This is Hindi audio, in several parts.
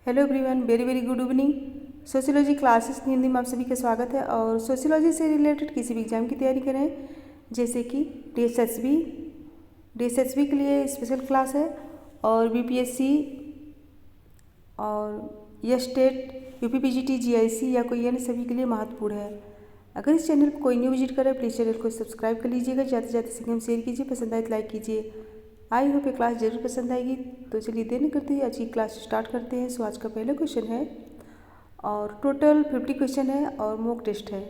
Hello everyone, very very good evening. Sociology classes Hindi में आप सभी का स्वागत है। और सोशियोलॉजी से रिलेटेड किसी भी एग्जाम की तैयारी करें, जैसे कि डीएसएसबी के लिए स्पेशल क्लास है, और बीपीएससी और यस टेट, यूपीपीजीटी, जीआईसी या कोई अन्य सभी के लिए महत्वपूर्ण है। अगर इस चैनल को कोई न्यू विजिट करे, प्लीज़ चैनल को सब्सक्राइब कर लीजिएगा। जाते जाते सेकंड शेयर कीजिए, पसंद आए तो लाइक कीजिए। आई होप ये क्लास जरूर पसंद आएगी। तो चलिए देर नहीं करते हुए आज की क्लास स्टार्ट करते हैं। सो आज का पहला क्वेश्चन है, और टोटल 50 क्वेश्चन है और मॉक टेस्ट है,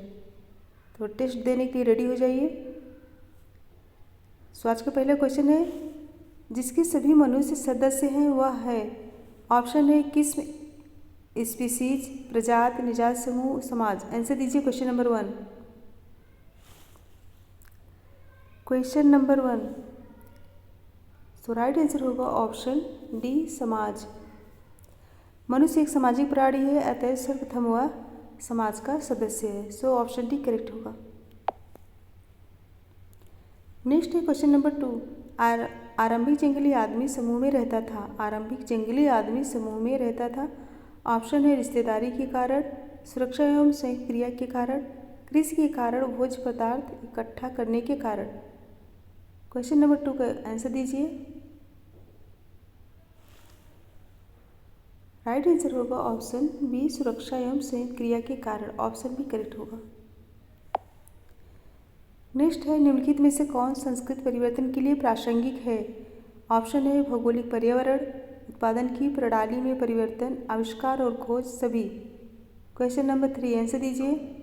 तो टेस्ट देने के लिए रेडी हो जाइए। सो आज का पहला क्वेश्चन है, जिसके सभी मनुष्य सदस्य हैं वह है। ऑप्शन है किस्म, स्पीसीज, प्रजाति, निजात समूह, समाज। आंसर दीजिए क्वेश्चन नंबर 1। क्वेश्चन नंबर 1, सो राइट आंसर होगा ऑप्शन डी, समाज। मनुष्य एक सामाजिक प्राणी है, अतः सर्वप्रथम वह समाज का सदस्य है। सो ऑप्शन डी करेक्ट होगा। नेक्स्ट है क्वेश्चन नंबर 2, आरंभिक जंगली आदमी समूह में रहता था। आरंभिक जंगली आदमी समूह में रहता था। ऑप्शन है रिश्तेदारी के कारण, सुरक्षा एवं संयुक्त क्रिया के कारण, कृषि के कारण, भोज्य पदार्थ इकट्ठा करने के कारण। क्वेश्चन नंबर 2 का आंसर दीजिए। राइट आंसर होगा ऑप्शन बी, सुरक्षा एवं संयुक्त क्रिया के कारण। ऑप्शन बी करेक्ट होगा। नेक्स्ट है, निम्नलिखित में से कौन संस्कृत परिवर्तन के लिए प्रासंगिक है। ऑप्शन है भौगोलिक पर्यावरण, उत्पादन की प्रणाली में परिवर्तन, आविष्कार और खोज, सभी। क्वेश्चन नंबर 3 आंसर दीजिए।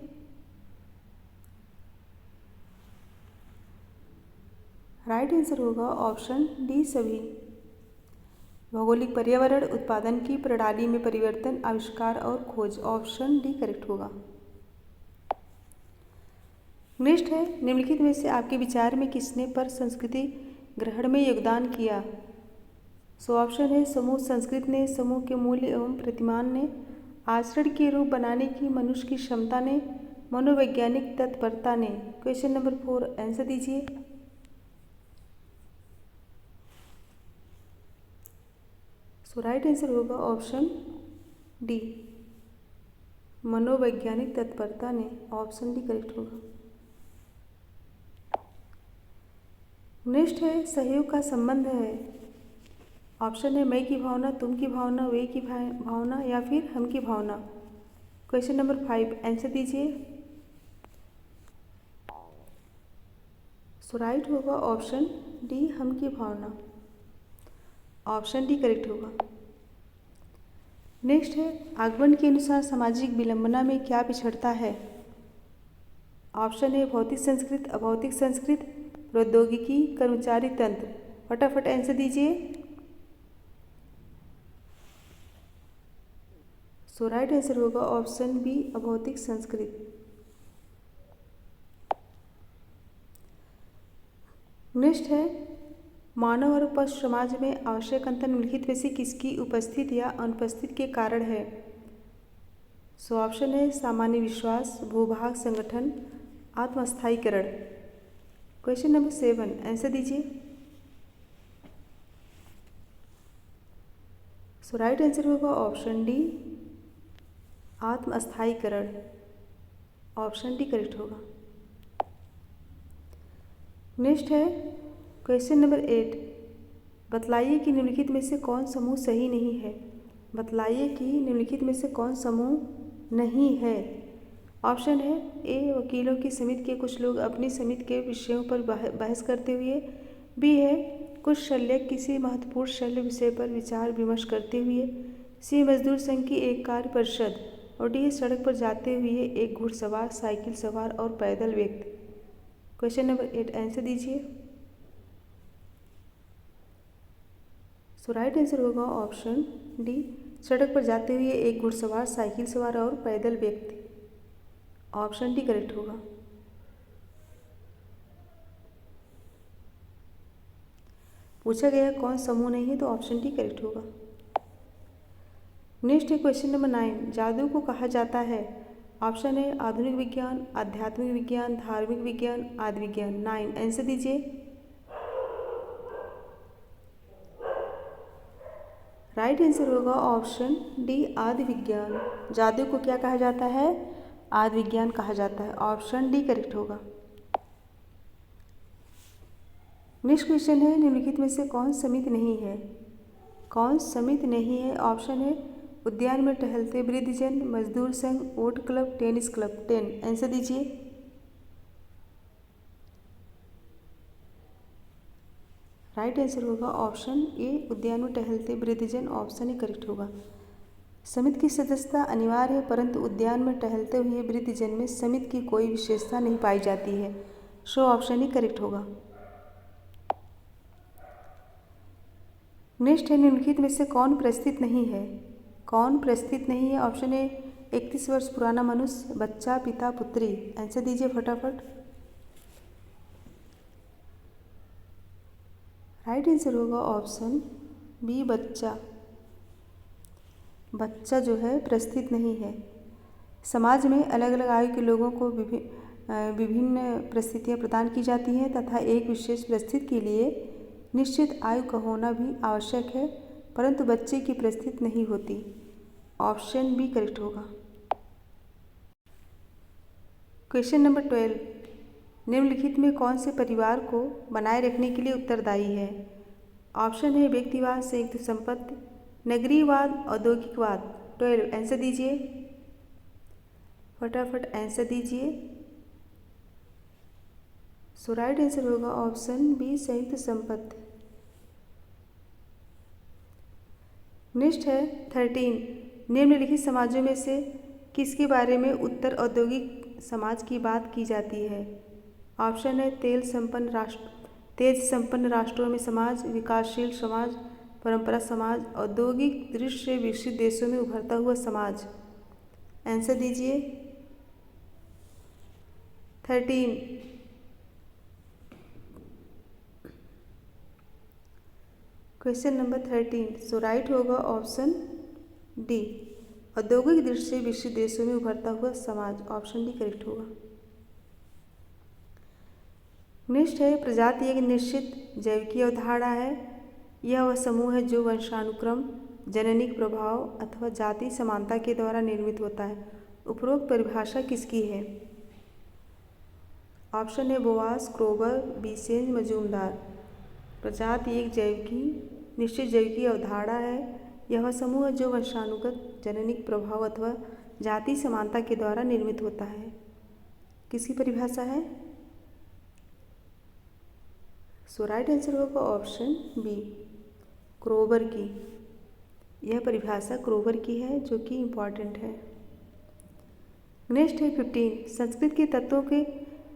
राइट आंसर होगा ऑप्शन डी, सभी। भौगोलिक पर्यावरण, उत्पादन की प्रणाली में परिवर्तन, आविष्कार और खोज। ऑप्शन डी करेक्ट होगा। नेक्स्ट है, निम्नलिखित में से आपके विचार में किसने पर संस्कृति ग्रहण में योगदान किया। सो ऑप्शन है समूह संस्कृत ने, समूह के मूल्य एवं प्रतिमान ने, आचरण के रूप बनाने की मनुष्य की क्षमता ने, मनोवैज्ञानिक तत्परता ने। क्वेश्चन नंबर 4 आंसर दीजिए। सो राइट आंसर होगा ऑप्शन डी, मनोवैज्ञानिक तत्परता ने। ऑप्शन डी करेक्ट होगा। नेक्स्ट है, सहयोग का संबंध है। ऑप्शन है मैं की भावना, तुम की भावना, वे की भावना या फिर हम की भावना। क्वेश्चन नंबर 5 आंसर दीजिए। सो राइट होगा ऑप्शन डी, हम की भावना। ऑप्शन डी करेक्ट होगा। नेक्स्ट है, आगमन के अनुसार सामाजिक विलंबना में क्या पिछड़ता है। ऑप्शन है भौतिक संस्कृत, अभौतिक संस्कृत, प्रौद्योगिकी, कर्मचारी तंत्र। फटाफट आंसर दीजिए। सो राइट आंसर होगा ऑप्शन बी, अभौतिक संस्कृत। नेक्स्ट है, मानव और पशु समाज में आवश्यक अंतर निम्नलिखित में से किसकी उपस्थिति या अनुपस्थिति के कारण है। सो ऑप्शन है सामान्य विश्वास, भूभाग संगठन, आत्मस्थायीकरण। क्वेश्चन नंबर 7 आंसर दीजिए। सो राइट आंसर होगा ऑप्शन डी, आत्मस्थायीकरण। ऑप्शन डी करेक्ट होगा। नेक्स्ट है क्वेश्चन नंबर 8, बतलाइए कि निम्नलिखित में से कौन समूह सही नहीं है। बतलाइए कि निम्नलिखित में से कौन समूह नहीं है। ऑप्शन है ए, वकीलों की समिति के कुछ लोग अपनी समिति के विषयों पर बहस करते हुए। बी है कुछ शल्यक किसी महत्वपूर्ण शल्य विषय पर विचार विमर्श करते हुए। सी, मजदूर संघ की एक कार्य परिषद। और डी, सड़क पर जाते हुए एक घुड़सवार, साइकिल सवार और पैदल व्यक्ति। क्वेश्चन नंबर 8 आंसर दीजिए। सो राइट आंसर होगा ऑप्शन डी, सड़क पर जाते हुए एक घुड़सवार, साइकिल सवार और पैदल व्यक्ति। ऑप्शन डी करेक्ट होगा। पूछा गया कौन समूह नहीं है, तो ऑप्शन डी करेक्ट होगा। नेक्स्ट है क्वेश्चन नंबर 9, जादू को कहा जाता है। ऑप्शन है आधुनिक विज्ञान, आध्यात्मिक विज्ञान, धार्मिक विज्ञान, आदि विज्ञान। 9 आंसर दीजिए। राइट आंसर होगा ऑप्शन डी आदि विज्ञान। जादू को क्या कहा जाता है? आदि विज्ञान कहा जाता है। ऑप्शन डी करेक्ट होगा। नेक्स्ट क्वेश्चन है, निम्नलिखित में से कौन समित नहीं है? कौन समित नहीं है? ऑप्शन है उद्यान में टहलते वृद्धजन, मजदूर संघ, boat club, tennis club. 10 answer दीजिए। राइट आंसर होगा ऑप्शन ए उद्यान में टहलते वृद्धजन। ऑप्शन ए करेक्ट होगा। समिति की सदस्यता अनिवार्य है, परंतु उद्यान में टहलते हुए वृद्धजन में समिति की कोई विशेषता नहीं पाई जाती है। सो ऑप्शन ए करेक्ट होगा। नेक्स्ट है, निम्नलिखित में से कौन प्रस्थित नहीं है? कौन प्रस्थित नहीं है? ऑप्शन ए 31 वर्ष पुराना मनुष्य, बच्चा, पिता, पुत्री। आंसर दीजिए फटाफट। राइट आंसर होगा ऑप्शन बी बच्चा। बच्चा जो है प्रस्थित नहीं है। समाज में अलग अलग आयु के लोगों को विभिन्न परिस्थितियाँ प्रदान की जाती हैं तथा एक विशेष परिस्थिति के लिए निश्चित आयु का होना भी आवश्यक है, परंतु बच्चे की परिस्थिति नहीं होती। ऑप्शन बी करेक्ट होगा। क्वेश्चन नंबर 12, निम्नलिखित में कौन से परिवार को बनाए रखने के लिए उत्तरदायी है? ऑप्शन है व्यक्तिवाद, संयुक्त संपत्ति, नगरीयवाद, औद्योगिकवाद। 12 आंसर दीजिए फटाफट, आंसर दीजिए। सो राइट आंसर होगा ऑप्शन बी संयुक्त संपत्ति। नेक्स्ट है 13, निम्नलिखित समाजों में से किसके बारे में उत्तर औद्योगिक समाज की बात की जाती है? ऑप्शन है तेज संपन्न राष्ट्रों में समाज, विकासशील समाज, परंपरा समाज, औद्योगिक दृष्टि से विकसित देशों में उभरता हुआ समाज। आंसर दीजिए 13। क्वेश्चन नंबर 13, सो राइट होगा ऑप्शन डी औद्योगिक दृष्टि से विकसित देशों में उभरता हुआ समाज। ऑप्शन डी करेक्ट होगा। नेक्स्ट है, प्रजाति एक निश्चित जैविकीय अवधारणा है। यह वह समूह है जो वंशानुक्रम, जननिक प्रभाव अथवा जाति समानता के द्वारा निर्मित होता है। उपरोक्त परिभाषा किसकी है? ऑप्शन है बोवास, क्रोबर, बीसेज, मजूमदार। प्रजाति एक निश्चित जैविकीय अवधारणा है। यह वह समूह है जो वंशानुगत, जननिक प्रभाव अथवा जाति समानता के द्वारा निर्मित होता है। किसकी परिभाषा है? सो राइट आंसर होगा ऑप्शन बी क्रोबर की। यह परिभाषा क्रोबर की है जो कि इम्पॉर्टेंट है। नेक्स्ट है 15, संस्कृत के तत्वों के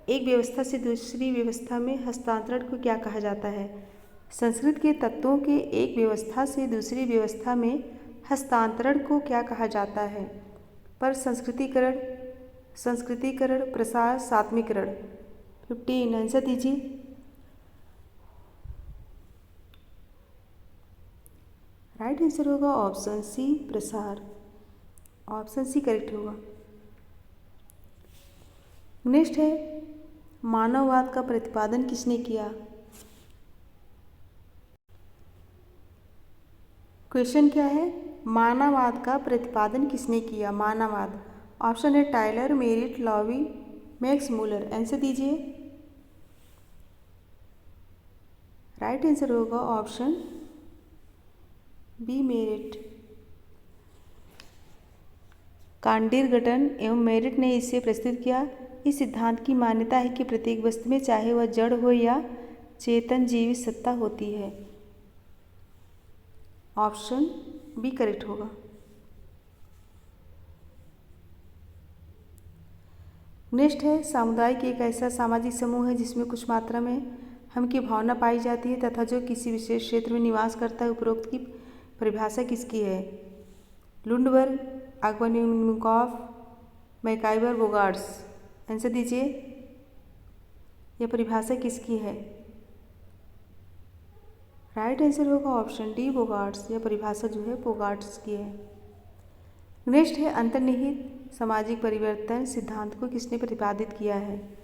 एक व्यवस्था से दूसरी व्यवस्था में हस्तांतरण को क्या कहा जाता है? संस्कृत के तत्वों के एक व्यवस्था से दूसरी व्यवस्था में हस्तांतरण को क्या कहा जाता है? पर संस्कृतिकरण, प्रसार, सात्मीकरण। 15 आंसर दीजिए। राइट आंसर होगा ऑप्शन सी प्रसार। ऑप्शन सी करेक्ट होगा। नेक्स्ट है, मानववाद का प्रतिपादन किसने किया? क्वेश्चन क्या है? मानववाद का प्रतिपादन किसने किया? मानववाद। ऑप्शन है Tylor, Merit, Lowie, Max Muller. Answer दीजिए। राइट आंसर होगा ऑप्शन बी मेरिट। कांडीर-गटन एवं मेरिट ने इसे प्रस्तुत किया। इस सिद्धांत की मान्यता है कि प्रत्येक वस्तु में चाहे वह जड़ हो या चेतन जीवित सत्ता होती है। ऑप्शन बी करेक्ट होगा। नेक्स्ट है, सामुदायिक एक ऐसा सामाजिक समूह है जिसमें कुछ मात्रा में हम की भावना पाई जाती है तथा जो किसी विशेष क्षेत्र में निवास करता है। उपरोक्त की परिभाषा किसकी है? लुंडबर्ग, आग्वानिमकॉफ, मैकाइबर, बोगार्ट्स। आंसर दीजिए। यह परिभाषा किसकी है? राइट आंसर होगा ऑप्शन डी बोगार्ट्स। यह परिभाषा जो है बोगार्ट्स की है। नेक्स्ट है, अंतर्निहित सामाजिक परिवर्तन सिद्धांत को किसने प्रतिपादित किया है?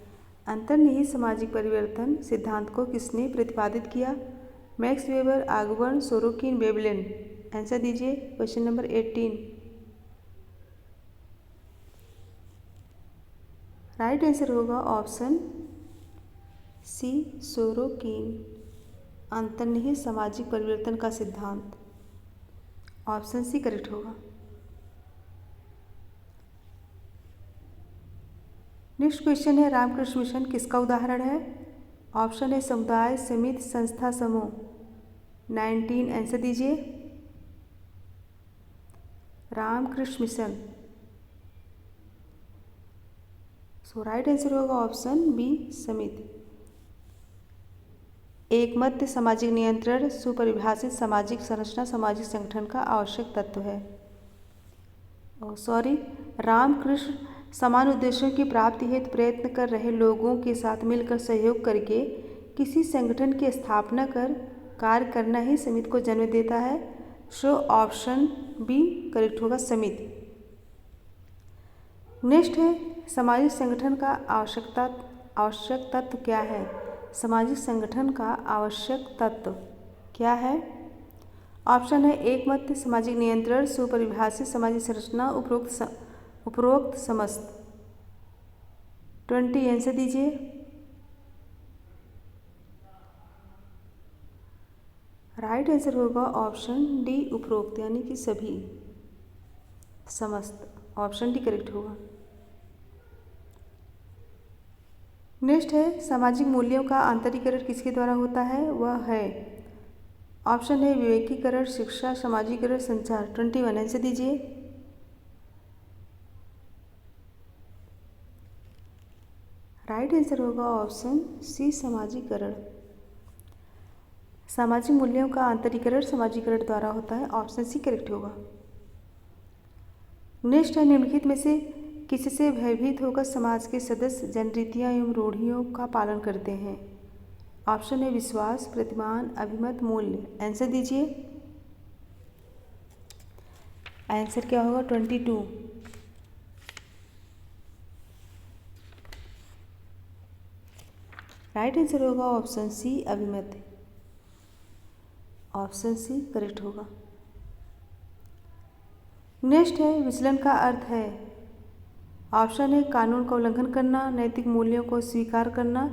अंतर्निहित सामाजिक परिवर्तन सिद्धांत को किसने प्रतिपादित किया? Max Weber, Ogburn, Sorokin, Veblen. Answer दीजिए क्वेश्चन नंबर 18। राइट आंसर होगा ऑप्शन सी सोरोकिन, अंतर्निहित सामाजिक परिवर्तन का सिद्धांत। ऑप्शन सी करेक्ट होगा। नेक्स्ट क्वेश्चन है रामकृष्ण मिशन किसका उदाहरण है? ऑप्शन है समुदाय, समिति, संस्था, समूह। 19 आंसर दीजिए। रामकृष्ण मिशन। सो राइट आंसर होगा ऑप्शन बी समिति। एकमत्य सामाजिक नियंत्रण सुपरिभाषित सामाजिक संरचना सामाजिक संगठन का आवश्यक तत्व है। रामकृष्ण समान उद्देश्यों की प्राप्ति हेतु प्रयत्न कर रहे लोगों के साथ मिलकर सहयोग करके किसी संगठन की स्थापना कर कार्य करना ही समिति को जन्म देता है। सो ऑप्शन बी करेक्ट होगा समिति। नेक्स्ट है सामाजिक संगठन का आवश्यक तत्व क्या है? सामाजिक संगठन का आवश्यक तत्व क्या है? ऑप्शन है एकमत्य सामाजिक नियंत्रण सुपरिभाषित सामाजिक संरचना उपरोक्त समस्त। 20 आंसर दीजिए। राइट आंसर होगा ऑप्शन डी उपरोक्त यानी कि सभी समस्त। ऑप्शन डी करेक्ट होगा। नेक्स्ट है सामाजिक मूल्यों का आंतरिकरण किसके द्वारा होता है? वह है ऑप्शन है विवेकीकरण, शिक्षा, सामाजिकरण, संचार। 21 आंसर दीजिए। राइट आंसर होगा ऑप्शन सी सामाजिकरण। सामाजिक मूल्यों का आंतरिकरण सामाजिकरण द्वारा होता है। ऑप्शन सी करेक्ट होगा। नेक्स्ट है निम्नलिखित में से किससे भयभीत होकर समाज के सदस्य जनरीतियाँ एवं रूढ़ियों का पालन करते हैं? ऑप्शन है विश्वास, प्रतिमान, अभिमत, मूल्य। आंसर दीजिए। आंसर क्या होगा? 22। राइट आंसर होगा ऑप्शन सी अभिमत। ऑप्शन सी करेक्ट होगा। नेक्स्ट है विचलन का अर्थ है। ऑप्शन है कानून का उल्लंघन करना, नैतिक मूल्यों को स्वीकार करना,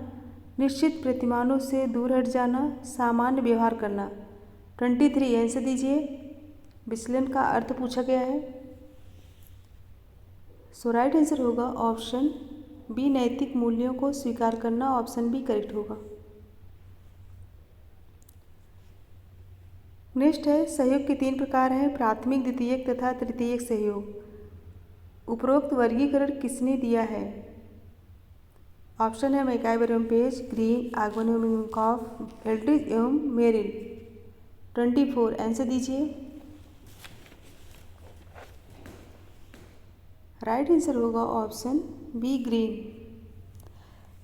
निश्चित प्रतिमानों से दूर हट जाना, सामान्य व्यवहार करना। 23 आंसर दीजिए। विचलन का अर्थ पूछा गया है। सो राइट आंसर होगा ऑप्शन बी नैतिक मूल्यों को स्वीकार करना। ऑप्शन बी करेक्ट होगा। नेक्स्ट है सहयोग के 3 प्रकार हैं, प्राथमिक, द्वितीयक तथा तृतीयक सहयोग। उपरोक्त वर्गीकरण किसने दिया है? ऑप्शन है मैकाइवर एवं पेज, ग्रीन, आगमन एवं मिन्कॉफ, एल्ड्रिच एवं मेरिल। 24 आंसर दीजिए। राइट आंसर होगा ऑप्शन बी ग्रीन।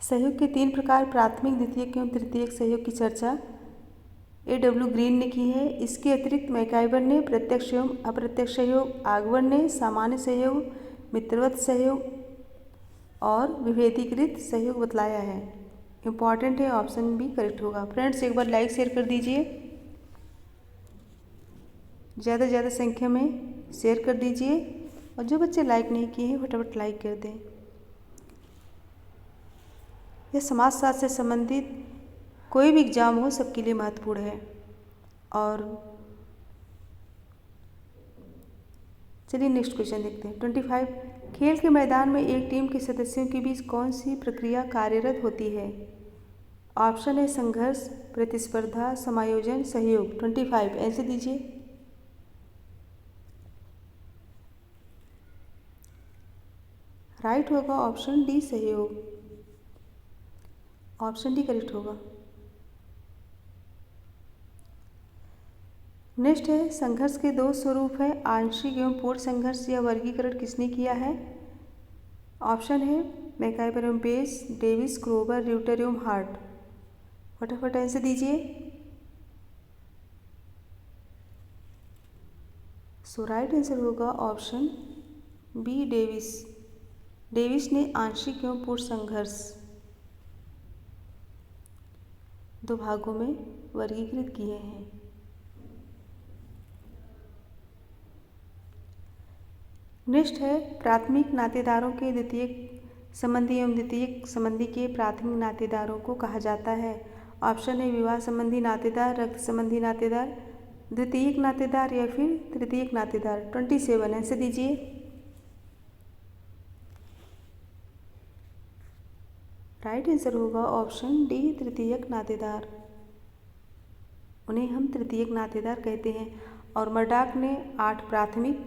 सहयोग के 3 प्रकार प्राथमिक, द्वितीयक एवं तृतीयक सहयोग की चर्चा A.W. ग्रीन ने की है। इसके अतिरिक्त मैकाइवर ने प्रत्यक्ष एवं अप्रत्यक्ष सहयोग, आगमन ने सामान्य सहयोग, मित्रवत सहयोग और विभेदीकृत सहयोग बतलाया है। इम्पॉर्टेंट है, ऑप्शन बी करेक्ट होगा। फ्रेंड्स एक बार लाइक शेयर कर दीजिए, ज़्यादा से ज़्यादा संख्या में शेयर कर दीजिए और जो बच्चे लाइक नहीं किए हैं फटाफट लाइक कर दें। यह समाजशास्त्र से संबंधित कोई भी एग्जाम हो सबके लिए महत्वपूर्ण है। और चलिए नेक्स्ट क्वेश्चन देखते हैं। 25 खेल के मैदान में एक टीम के सदस्यों के बीच कौन सी प्रक्रिया कार्यरत होती है? ऑप्शन है संघर्ष, प्रतिस्पर्धा, समायोजन, सहयोग। 25 आंसर दीजिए। राइट होगा ऑप्शन डी सहयोग। ऑप्शन डी करेक्ट होगा। नेक्स्ट है संघर्ष के 2 स्वरूप है, आंशिक एवं पूर्ण संघर्ष। यह वर्गीकरण किसने किया है? ऑप्शन है मैकाइवर एवं पेज, डेविस, क्रोबर, र्यूटर एवं हार्ट। फटाफट आंसर दीजिए। सो राइट आंसर होगा ऑप्शन बी डेविस। डेविस ने आंशिक एवं पूर्ण संघर्ष 2 भागों में वर्गीकृत किए हैं। नेक्स्ट है प्राथमिक नातेदारों के द्वितीयक संबंधी एवं द्वितीयक संबंधी के प्राथमिक नातेदारों को कहा जाता है। ऑप्शन है विवाह संबंधी नातेदार, रक्त संबंधी नातेदार, द्वितीयक नातेदार या फिर तृतीयक नातेदार। 27 आंसर दीजिए। राइट आंसर होगा ऑप्शन डी तृतीयक नातेदार। उन्हें हम तृतीयक नातेदार कहते हैं। और मर्डॉक ने 8 प्राथमिक,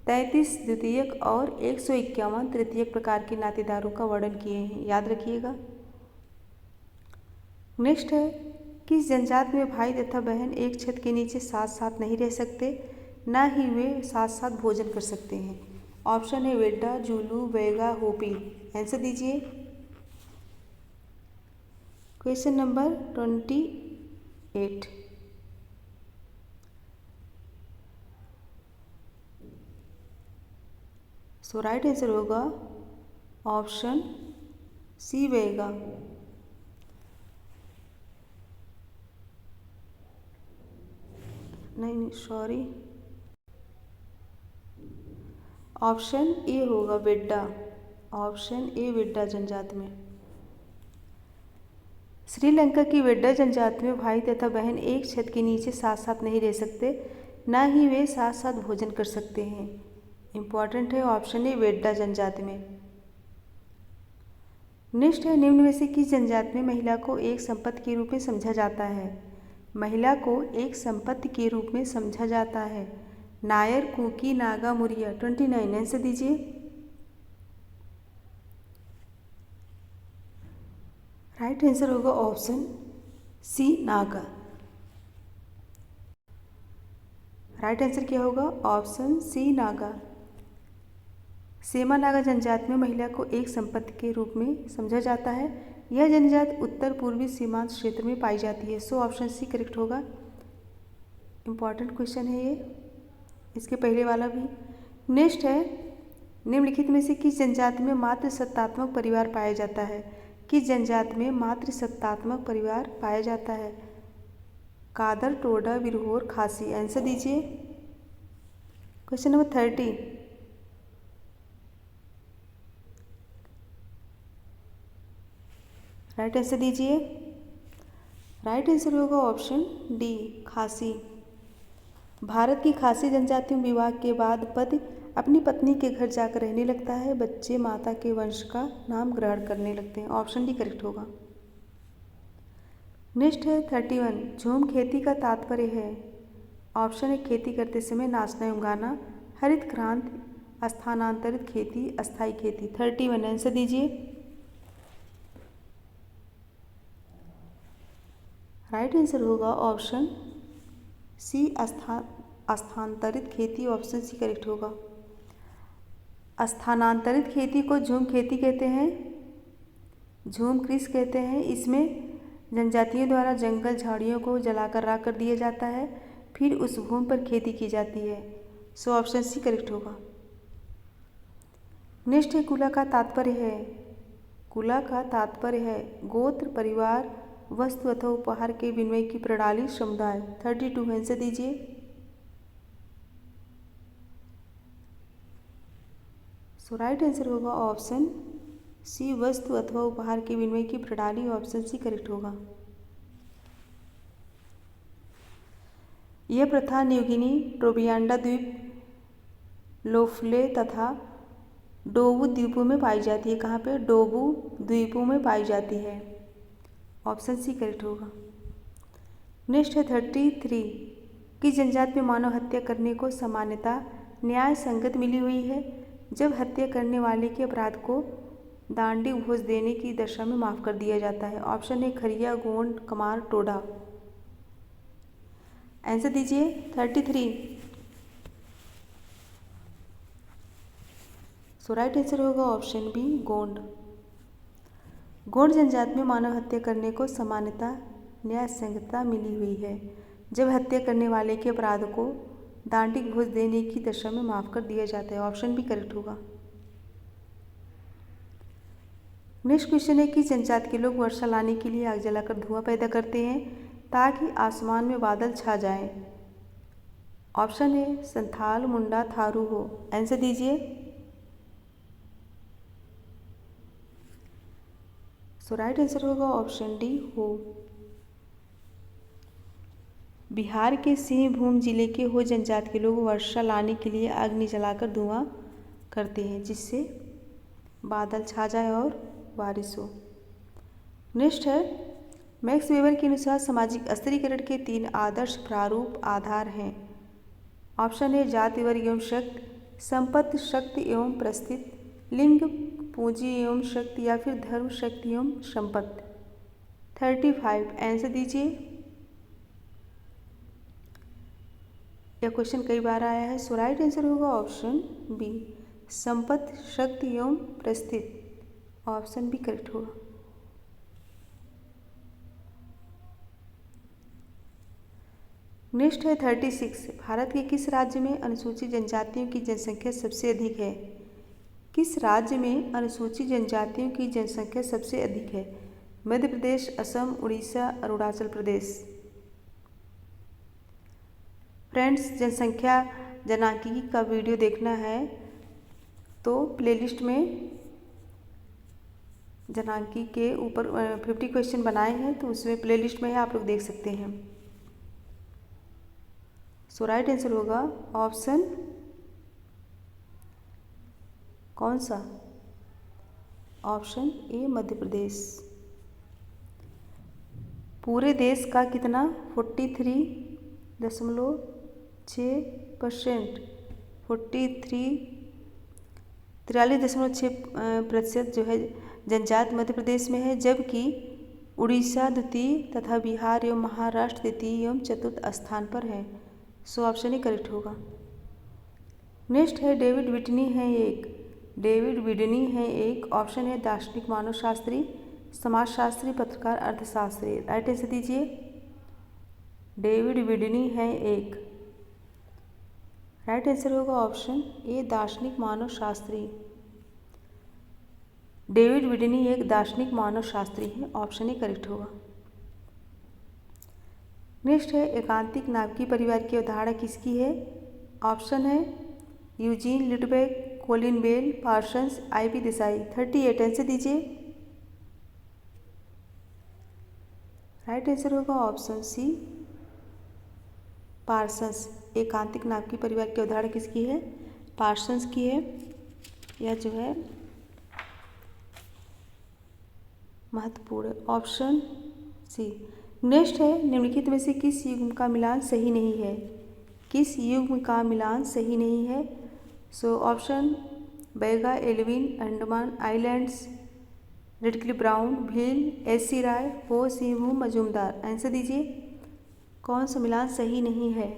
33 द्वितीयक और 151 तृतीयक प्रकार के नातेदारों का वर्णन किए हैं, याद रखिएगा। नेक्स्ट है किस जनजाति में भाई तथा बहन एक छत के नीचे साथ साथ नहीं रह सकते, ना ही वे साथ साथ भोजन कर सकते हैं। ऑप्शन है वेड्डा, जूलू, बैगा, होपी। आंसर दीजिए। Question number 28। सो राइट आंसर होगा ऑप्शन सी बैगा। नहीं सॉरी, ऑप्शन ए होगा वेड्डा। ऑप्शन ए वेड्डा जनजाति में। श्रीलंका की वेड्डा जनजाति में भाई तथा बहन एक छत के नीचे साथ साथ नहीं रह सकते, ना ही वे साथ साथ भोजन कर सकते हैं। इम्पॉर्टेंट है ऑप्शन ए वेड्डा जनजाति में। नेक्स्ट है निम्न में से किस जनजाति में महिला को एक संपत्ति के रूप में समझा जाता है। महिला को एक संपत्ति के रूप में समझा जाता है। नायर, कुकी, नागा, मुरिया। 29 आंसर दीजिए। राइट आंसर होगा option C Naga. Right answer क्या होगा ऑप्शन सी नागा। सेमा नागा जनजाति में महिला को एक संपत्ति के रूप में समझा जाता है। यह जनजाति उत्तर पूर्वी सीमांत क्षेत्र में पाई जाती है। सो ऑप्शन सी करेक्ट होगा। इम्पॉर्टेंट क्वेश्चन है ये, इसके पहले वाला भी। नेक्स्ट है निम्नलिखित में से किस जनजाति में मातृसत्तात्मक परिवार पाया जाता है। किस जनजाति में मातृसत्तात्मक परिवार पाया जाता है। कादर, टोडा, विरहोर, खासी। आंसर दीजिए। Question number 30। राइट आंसर दीजिए। राइट आंसर होगा ऑप्शन डी खासी। भारत की खासी जनजाति में विवाह के बाद पति अपनी पत्नी के घर जाकर रहने लगता है। बच्चे माता के वंश का नाम ग्रहण करने लगते हैं। ऑप्शन डी करेक्ट होगा। नेक्स्ट है 31। झूम खेती का तात्पर्य है। ऑप्शन है खेती करते समय नाचना एवं गाना, हरित क्रांति, स्थानांतरित खेती, अस्थायी खेती। 31 आंसर दीजिए। राइट आंसर होगा ऑप्शन सी स्थानांतरित खेती। ऑप्शन सी करेक्ट होगा। स्थानांतरित खेती को झूम खेती कहते हैं, झूम कृषि कहते हैं। इसमें जनजातियों द्वारा जंगल झाड़ियों को जलाकर राख कर दिया जाता है, फिर उस भूमि पर खेती की जाती है। सो ऑप्शन सी करेक्ट होगा। नेक्स्ट है कुला का तात्पर्य है। कुला का तात्पर्य है गोत्र, परिवार, वस्तु अथवा उपहार के विनिमय की प्रणाली, समुदाय। 32 आंसर दीजिए। सो राइट आंसर होगा ऑप्शन सी वस्तु अथवा उपहार के विनिमय की प्रणाली। ऑप्शन सी करेक्ट होगा। यह प्रथा न्यूगिनी, टोबियान्डा द्वीप, लोफले तथा डोबू द्वीपों में पाई जाती है। कहाँ पे? डोबू द्वीपों में पाई जाती है। ऑप्शन सी करेक्ट होगा। नेक्स्ट है 33। किस जनजाति में मानव हत्या करने को सामान्यता न्याय संगत मिली हुई है, जब हत्या करने वाले के अपराध को दांडी भोज देने की दशा में माफ कर दिया जाता है। ऑप्शन है खरिया, गोंड, कमार, टोडा। आंसर दीजिए। 33। सो राइट आंसर होगा ऑप्शन बी गोंड। गोंड जनजाति में मानव हत्या करने को सामान्यता न्याय संगतता मिली हुई है, जब हत्या करने वाले के अपराध को दांडिक भोज देने की दशा में माफ कर दिया जाता है। ऑप्शन भी करेक्ट होगा। नेक्स्ट क्वेश्चन है कि जनजाति के लोग वर्षा लाने के लिए आग जलाकर धुआं पैदा करते हैं ताकि आसमान में बादल छा जाएं। ऑप्शन है संथाल, मुंडा, थारू, हो। आंसर दीजिए। सो राइट आंसर होगा ऑप्शन डी, हो। बिहार के सिंहभूम जिले के हो जनजाति के लोग वर्षा लाने के लिए अग्नि जलाकर धुआं करते हैं, जिससे बादल छा जाए और बारिश हो। नेक्स्ट है, मैक्स वेबर के अनुसार सामाजिक स्त्रीकरण के 3 आदर्श प्रारूप आधार हैं। ऑप्शन है जाति, वर्ग एवं शक्ति, संपत्ति, शक्ति एवं परिस्थिति, लिंग, पूंजी एवं शक्ति, या फिर धर्म, शक्ति एवं संपत्ति। 35 आंसर दीजिए। यह क्वेश्चन कई बार आया है। सो राइट आंसर होगा ऑप्शन बी, संपत्ति, शक्ति एवं परिस्थिति। ऑप्शन बी करेक्ट होगा। नेक्स्ट है 36, भारत के किस राज्य में अनुसूचित जनजातियों की जनसंख्या सबसे अधिक है? किस राज्य में अनुसूचित जनजातियों की जनसंख्या सबसे अधिक है? मध्य प्रदेश, असम, उड़ीसा, अरुणाचल प्रदेश। फ्रेंड्स, जनसंख्या जनांकीकी का वीडियो देखना है तो प्लेलिस्ट में जनांकी के ऊपर 50 क्वेश्चन बनाए हैं, तो उसमें प्लेलिस्ट में है, आप लोग देख सकते हैं। सो राइट आंसर होगा ऑप्शन कौन सा? Option A, Madhya Pradesh. पूरे देश का कितना 43.6%, 43.6% जो है जनजाति मध्य प्रदेश में है, जबकि उड़ीसा द्वितीय तथा बिहार एवं महाराष्ट्र तृतीय एवं चतुर्थ स्थान पर है। सो ऑप्शन ही करेक्ट होगा। नेक्स्ट है डेविड विटनी है एक। डेविड विडनी है एक। ऑप्शन है दार्शनिक, मानवशास्त्री, समाजशास्त्री, पत्रकार, अर्थशास्त्री। राइट आंसर दीजिए। डेविड विडनी है एक। राइट आंसर होगा ऑप्शन ए, दार्शनिक, मानवशास्त्री। डेविड विडनी एक दार्शनिक मानवशास्त्री है। ऑप्शन ए करेक्ट होगा। नेक्स्ट है एकांतिक नाभिकीय परिवार की अवधारणा किसकी है? ऑप्शन है Eugene Litwak, Colin Bell, Parsons, I B. Desai. 38 answer दीजिए। राइट आंसर होगा ऑप्शन सी, पार्सन्स। एकांतिक नाभिकीय परिवार की अवधारणा किसकी है? पार्सन्स की है। यह जो है महत्वपूर्ण है। Option C. नेक्स्ट है निम्नलिखित में से किस युग्म का मिलान सही नहीं है? किस युग्म का मिलान सही नहीं है? So option Baiga, Elwin, Andaman islands, Radcliffe Brown, Bhil, S C. Roy, Ho, Singhbhum, Majumdar. Answer दीजिए। कौन सा मिलान सही नहीं है?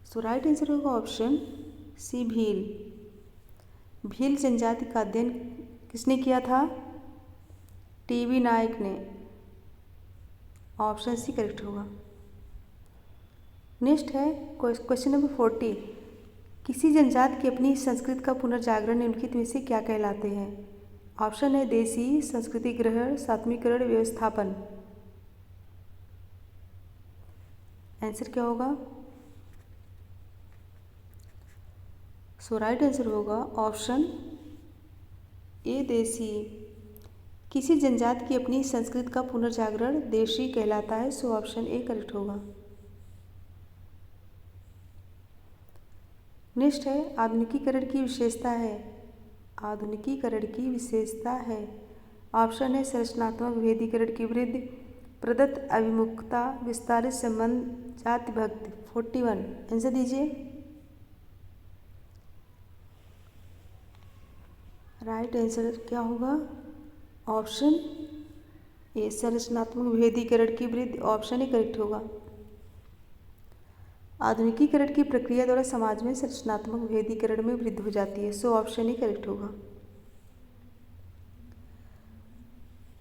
सो राइट आंसर होगा ऑप्शन सी, भील। भील जनजाति का अध्ययन किसने किया था? टी.बी. नायक ने। ऑप्शन सी करेक्ट होगा। नेक्स्ट है क्वेश्चन नंबर 40, किसी जनजाति की अपनी संस्कृति का पुनर्जागरण निम्नलिखित में से क्या कहलाते हैं? ऑप्शन है देशी, संस्कृति ग्रहण, सात्वीकरण, व्यवस्थापन। आंसर क्या होगा? सो राइट आंसर होगा ऑप्शन ए, देशी। किसी जनजाति की अपनी संस्कृति का पुनर्जागरण देशी कहलाता है। सो ऑप्शन ए करेक्ट होगा। नेक्स्ट है आधुनिकीकरण की विशेषता है। आधुनिकीकरण की विशेषता है। ऑप्शन है संरचनात्मक विभेदीकरण की वृद्धि, प्रदत्त अभिमुखता, विस्तारित संबंध, जाति भक्ति। 41 आंसर दीजिए। राइट आंसर क्या होगा? ऑप्शन ए, संरचनात्मक विभेदीकरण की वृद्धि। ऑप्शन ए करेक्ट होगा। आधुनिकीकरण की प्रक्रिया द्वारा समाज में संरचनात्मक विभेदीकरण में वृद्धि हो जाती है। सो ऑप्शन ही करेक्ट होगा।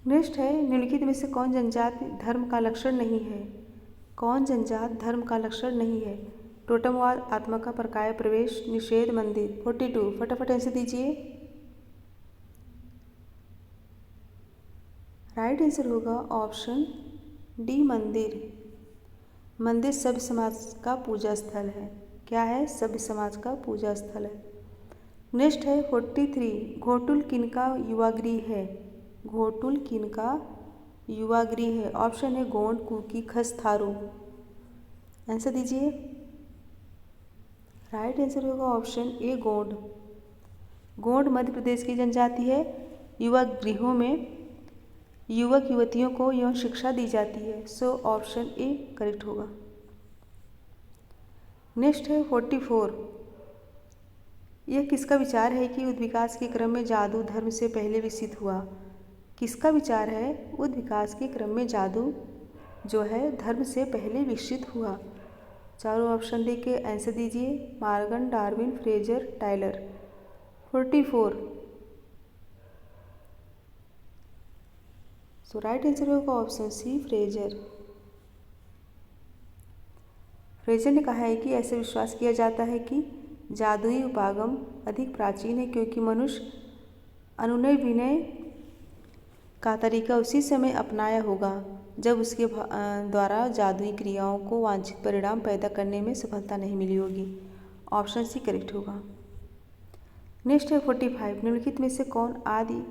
नेक्स्ट है निम्नलिखित में से कौन जनजाति धर्म का लक्षण नहीं है? कौन जनजाति धर्म का लक्षण नहीं है? टोटमवाद, आत्मा का परकाय प्रवेश, निषेध, मंदिर। 42 फटाफट आंसर दीजिए। राइट आंसर होगा ऑप्शन डी, मंदिर। मंदिर सभ्य समाज का पूजा स्थल है। क्या है? सभ्य समाज का पूजा स्थल है। नेक्स्ट है 43, घोटुल किनका युवा गृह है? घोटुल किनका युवा गृह है? ऑप्शन है गोंड, कुकी, खस, थारू। आंसर दीजिए। राइट आंसर होगा ऑप्शन ए गोंड। गोंड मध्य प्रदेश की जनजाति है। युवा गृहों में युवक युवतियों को यौन शिक्षा दी जाती है। सो ऑप्शन ए करेक्ट होगा। नेक्स्ट है 44, यह किसका विचार है कि उद्विकास के क्रम में जादू धर्म से पहले विकसित हुआ? किसका विचार है? उद्विकास के क्रम में जादू जो है धर्म से पहले विकसित हुआ। चारों ऑप्शन दे के आंसर दीजिए। Morgan, Darwin, Fraser, Tyler. 44, सो राइट आंसर होगा ऑप्शन सी फ्रेजर। फ्रेजर ने कहा है कि ऐसे विश्वास किया जाता है कि जादुई उपागम अधिक प्राचीन है क्योंकि मनुष्य अनुनय विनय का तरीका उसी समय अपनाया होगा जब उसके द्वारा जादुई क्रियाओं को वांछित परिणाम पैदा करने में सफलता नहीं मिली होगी। ऑप्शन सी करेक्ट होगा। नेक्स्ट है 45, निम्नलिखित में से कौन आदि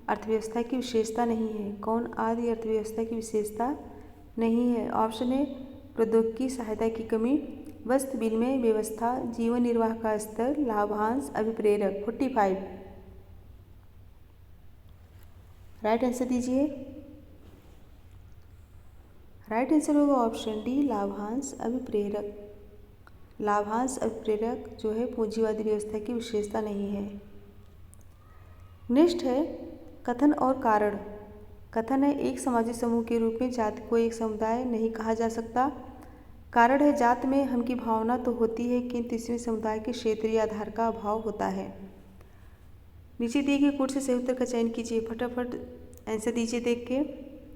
अर्थव्यवस्था की विशेषता नहीं है? कौन आदि अर्थव्यवस्था की विशेषता नहीं है? ऑप्शन है प्रौद्योगिकी सहायता की कमी, वस्तु विनिमय व्यवस्था, जीवन निर्वाह का स्तर, लाभांश, अभिप्रेरक। 45, राइट आंसर दीजिए। राइट आंसर होगा ऑप्शन डी लाभांश अभिप्रेरक। लाभांश अभिप्रेरक जो है पूंजीवादी व्यवस्था की विशेषता नहीं है। नेक्स्ट है कथन और कारण। कथन है एक सामाजिक समूह के रूप में जाति को एक समुदाय नहीं कहा जा सकता। कारण है जात में हम की भावना तो होती है किंतु इसमें समुदाय के क्षेत्रीय आधार का अभाव होता है। नीचे दिए गए कोड से सही उत्तर का चयन कीजिए। फटाफट आंसर दीजिए, देख के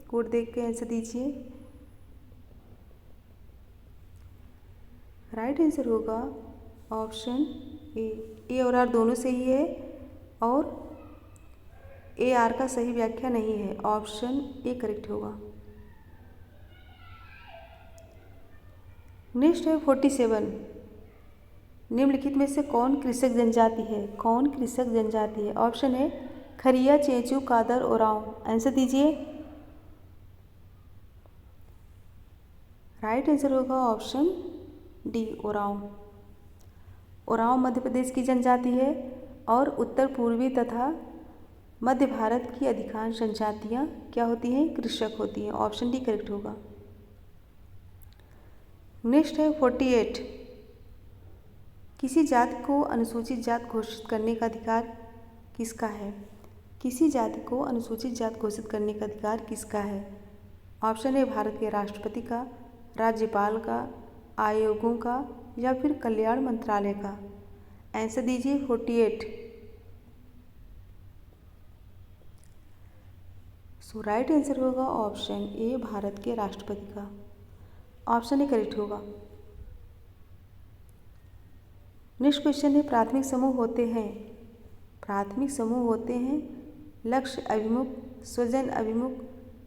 कोड देख के आंसर दीजिए। राइट आंसर होगा ऑप्शन ए और आर दोनों सही है और ए आर का सही व्याख्या नहीं है। ऑप्शन ए करेक्ट होगा। नेक्स्ट है 47, निम्नलिखित में से कौन कृषक जनजाति है? कौन कृषक जनजाति है? ऑप्शन है खरिया, चेंचू, कादर, ओरांव। आंसर दीजिए। राइट आंसर होगा ऑप्शन डी ओरांव। ओरांव मध्य प्रदेश की जनजाति है और उत्तर पूर्वी तथा मध्य भारत की अधिकांश जनजातियाँ क्या होती हैं? कृषक होती हैं। ऑप्शन डी करेक्ट होगा। नेक्स्ट है 48, किसी जाति को अनुसूचित जात घोषित करने का अधिकार किसका है? किसी जाति को अनुसूचित जात घोषित करने का अधिकार किसका है? ऑप्शन है भारत के राष्ट्रपति का, राज्यपाल का, आयोगों का या फिर कल्याण मंत्रालय का। आंसर दीजिए। 48, सो राइट आंसर होगा ऑप्शन ए भारत के राष्ट्रपति का। ऑप्शन ए करेक्ट होगा। नेक्स्ट क्वेश्चन है प्राथमिक समूह होते हैं। प्राथमिक समूह होते हैं लक्ष्य अभिमुख, स्वजन अभिमुख,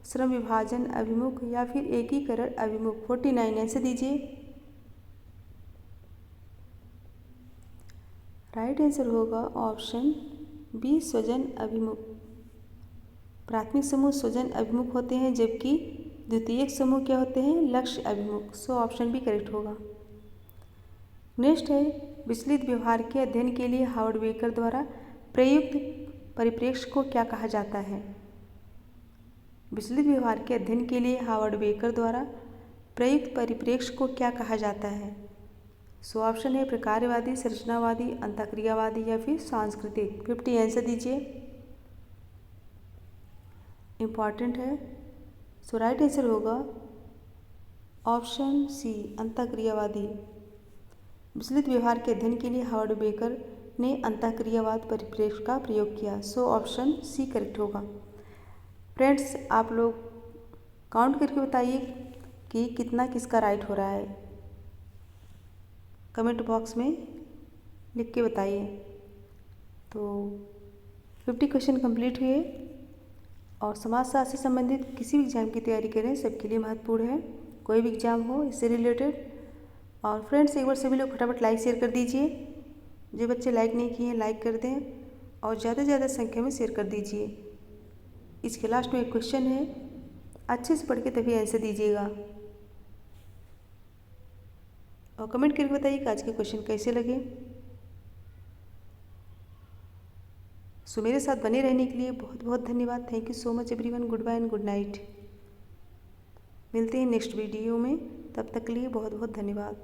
श्रम विभाजन अभिमुख या फिर एकीकरण अभिमुख। 49 आंसर दीजिए। राइट आंसर होगा ऑप्शन बी स्वजन अभिमुख। प्राथमिक समूह स्वजन अभिमुख होते हैं जबकि द्वितीयक समूह क्या होते हैं? लक्ष्य अभिमुख। सो ऑप्शन बी करेक्ट होगा। नेक्स्ट है विचलित व्यवहार के अध्ययन के लिए हावर्ड बेकर द्वारा प्रयुक्त परिप्रेक्ष्य को क्या कहा जाता है? विचलित व्यवहार के अध्ययन के लिए हावर्ड बेकर द्वारा प्रयुक्त परिप्रेक्ष्य को क्या कहा जाता है? सो ऑप्शन है प्रकारवादी, संरचनावादी, अंतःक्रियावादी या फिर सांस्कृतिक। 50 आंसर दीजिए, इम्पॉर्टेंट है। सो राइट आंसर होगा ऑप्शन सी अंतःक्रियावादी। विचलित व्यवहार के अध्ययन के लिए हावर्ड बेकर ने अंतःक्रियावाद परिप्रेक्ष्य का प्रयोग किया। सो ऑप्शन सी करेक्ट होगा। फ्रेंड्स, आप लोग काउंट करके बताइए कि कितना किसका राइट हो रहा है। कमेंट बॉक्स में लिख के बताइए। तो 50 क्वेश्चन कंप्लीट हुए और समाजशास्त्र से संबंधित किसी भी एग्जाम की तैयारी करें सबके लिए महत्वपूर्ण है। कोई भी एग्ज़ाम हो इससे रिलेटेड। और फ्रेंड्स एक बार सभी लोग फटाफट लाइक शेयर कर दीजिए, जो बच्चे लाइक नहीं किए हैं लाइक कर दें और ज़्यादा से ज़्यादा संख्या में शेयर कर दीजिए। इसके लास्ट में एक क्वेश्चन है, अच्छे से पढ़ के तभी आंसर दीजिएगा और कमेंट करके बताइए कि आज के क्वेश्चन कैसे लगे। सो मेरे साथ बने रहने के लिए बहुत बहुत धन्यवाद। Thank you so much everyone. Goodbye and good night. मिलते हैं नेक्स्ट वीडियो में, तब तक के लिए बहुत बहुत धन्यवाद।